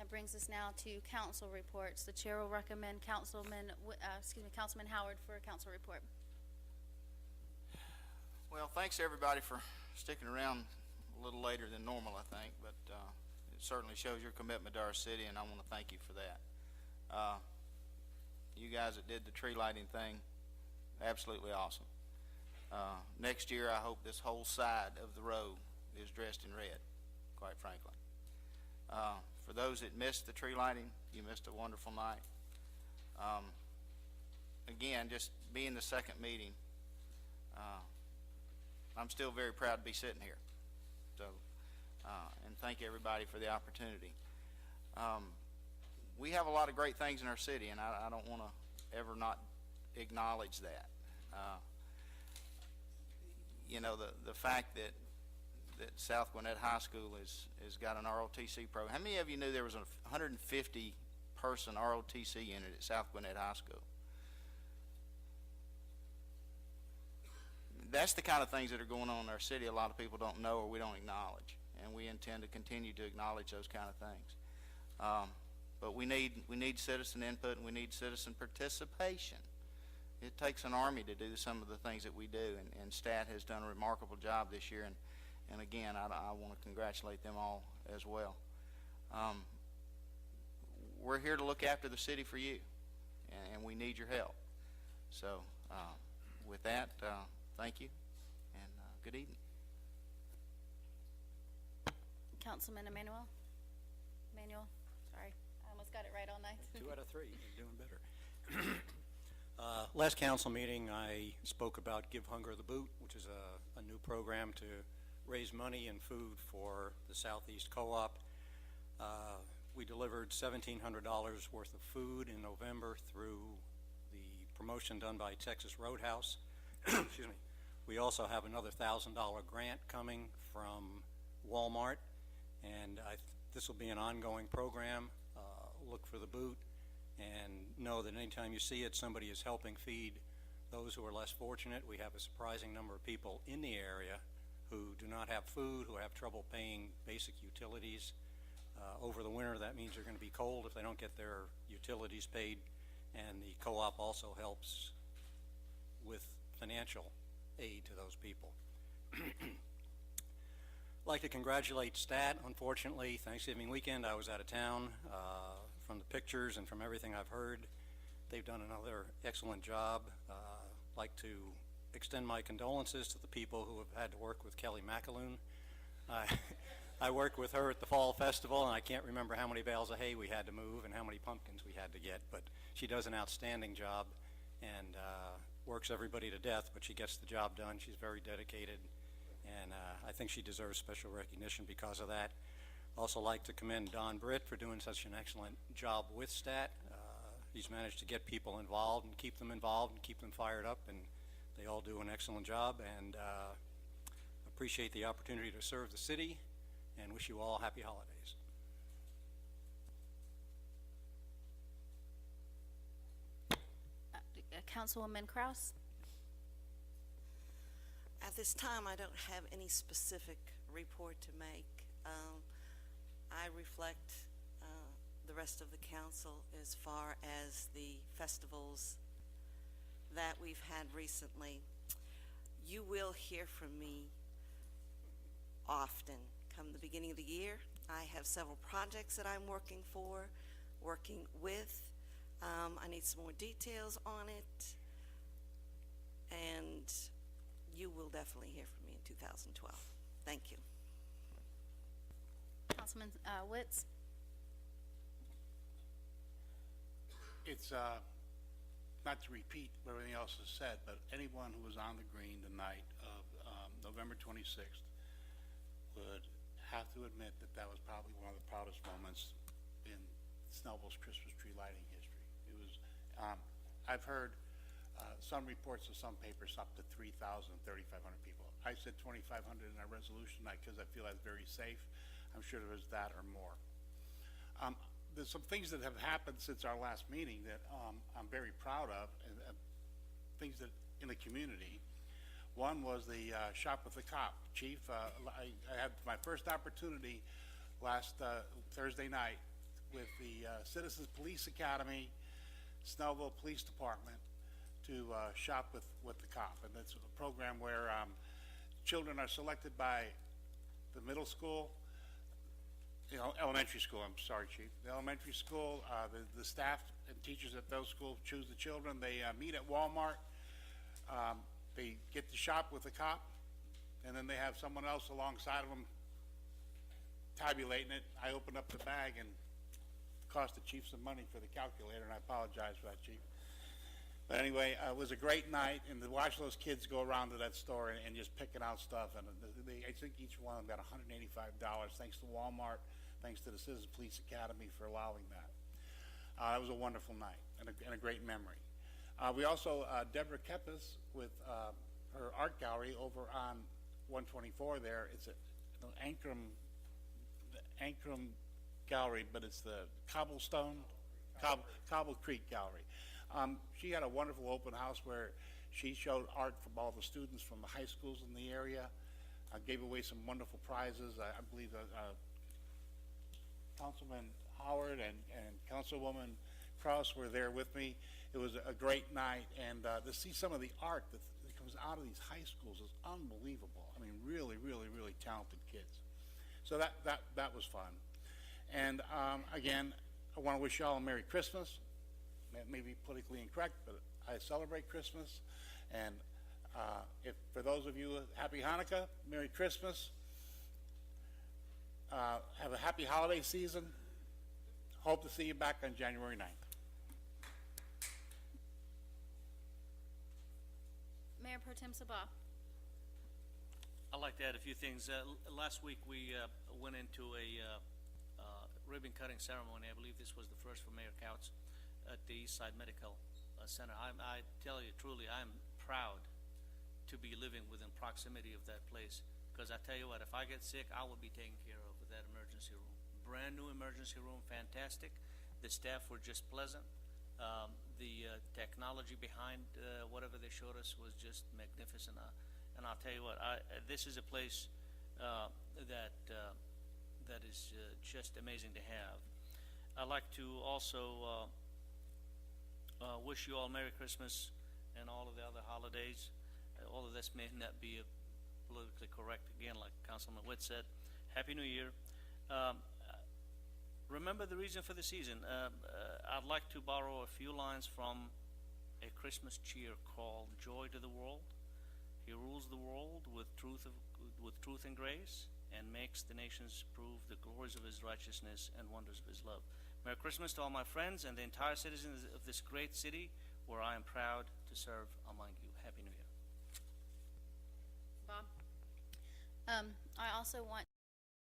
That brings us now to council reports. The chair will recommend Councilman Howard for a council report. Well, thanks everybody for sticking around a little later than normal, I think, but it certainly shows your commitment to our city, and I want to thank you for that. You guys that did the tree lighting thing, absolutely awesome. Next year, I hope this whole side of the road is dressed in red, quite frankly. For those that missed the tree lighting, you missed a wonderful night. Again, just being the second meeting, I'm still very proud to be sitting here. So, and thank everybody for the opportunity. We have a lot of great things in our city, and I don't want to ever not acknowledge that. You know, the fact that South Gwinnett High School has got an ROTC program. How many of you knew there was a 150 person ROTC unit at South Gwinnett High School? That's the kind of things that are going on in our city a lot of people don't know or we don't acknowledge, and we intend to continue to acknowledge those kind of things. But we need citizen input, and we need citizen participation. It takes an army to do some of the things that we do, and STAT has done a remarkable job this year, and again, I want to congratulate them all as well. We're here to look after the city for you, and we need your help. So with that, thank you, and good evening. Councilman Emmanuel, sorry, I almost got it right all night. 2 out of 3, you're doing better. Last council meeting, I spoke about Give Hunger the Boot, which is a new program to raise money and food for the Southeast Co-op. We delivered $1,700 worth of food in November through the promotion done by Texas Roadhouse. Excuse me. We also have another $1,000 grant coming from Walmart, and this will be an ongoing program. Look for the boot and know that anytime you see it, somebody is helping feed those who are less fortunate. We have a surprising number of people in the area who do not have food, who have trouble paying basic utilities. Over the winter, that means they're going to be cold if they don't get their utilities paid, and the co-op also helps with financial aid to those people. I'd like to congratulate STAT. Unfortunately, Thanksgiving weekend I was out of town. From the pictures and from everything I've heard, they've done another excellent job. I'd like to extend my condolences to the people who have had to work with Kelly McAloon. I worked with her at the Fall Festival, and I can't remember how many bales of hay we had to move and how many pumpkins we had to get, but she does an outstanding job and works everybody to death, but she gets the job done. She's very dedicated, and I think she deserves special recognition because of that. Also like to commend Don Britt for doing such an excellent job with STAT. He's managed to get people involved and keep them fired up, and they all do an excellent job, and appreciate the opportunity to serve the city, and wish you all happy holidays. Councilwoman Kraus. At this time, I don't have any specific report to make. I reflect the rest of the council as far as the festivals that we've had recently. You will hear from me often. Come the beginning of the year, I have several projects that I'm working with. I need some more details on it, and you will definitely hear from me in 2012. Thank you. Councilman Witz. It's not to repeat what everything else is said, but anyone who was on the green the night of November 26th would have to admit that that was probably one of the proudest moments in Snellville's Christmas tree lighting history. It was, I've heard some reports of some papers up to 3,000, 3,500 people. I said 2,500 in our resolution because I feel that's very safe. I'm sure there was that or more. There's some things that have happened since our last meeting that I'm very proud of, and things that in the community. One was the Shop with the Cop. Chief, I had my first opportunity last Thursday night with the Citizens Police Academy, Snellville Police Department, to shop with the cop. And it's a program where children are selected by the middle school, elementary school, I'm sorry, Chief. The elementary school, the staff and teachers at those schools choose the children. They meet at Walmart. They get to shop with the cop, and then they have someone else alongside of them tabulating it. I opened up the bag and cost the chief some money for the calculator, and I apologize for that, Chief. But anyway, it was a great night, and to watch those kids go around to that store and just picking out stuff, and I think each one of them got $185, thanks to Walmart, thanks to the Citizens Police Academy for allowing that. It was a wonderful night and a great memory. We also, Deborah Kepis with her art gallery over on 124 there. It's the Ankrum Gallery, but it's the Cobble Creek Gallery. She had a wonderful open house where she showed art from all the students from the high schools in the area. Gave away some wonderful prizes. I believe Councilman Howard and Councilwoman Kraus were there with me. It was a great night, and to see some of the art that comes out of these high schools is unbelievable. I mean, really, really, really talented kids. So that was fun. And again, I want to wish y'all a Merry Christmas. That may be politically incorrect, but I celebrate Christmas. And if for those of you, Happy Hanukkah, Merry Christmas. Have a happy holiday season. Hope to see you back on January 9th. Mayor Pro Tem Sabah. I'd like to add a few things. Last week we went into a ribbon cutting ceremony. I believe this was the first for Mayor Couch at the Eastside Medical Center. I tell you truly, I'm proud to be living within proximity of that place, because I tell you what, if I get sick, I will be taken care of with that emergency room. Brand new emergency room, fantastic. The staff were just pleasant. The technology behind whatever they showed us was just magnificent. And I'll tell you what, this is a place that is just amazing to have. I'd like to also wish you all Merry Christmas and all of the other holidays. All of this may not be politically correct, again, like Councilman Witt said. Happy New Year. Remember the reason for the season. I'd like to borrow a few lines from a Christmas cheer called Joy to the World. He rules the world with truth and grace, and makes the nations prove the glories of his righteousness and wonders of his love. Merry Christmas to all my friends and the entire citizens of this great city where I am proud to serve among you. Happy New Year. Bob. I also want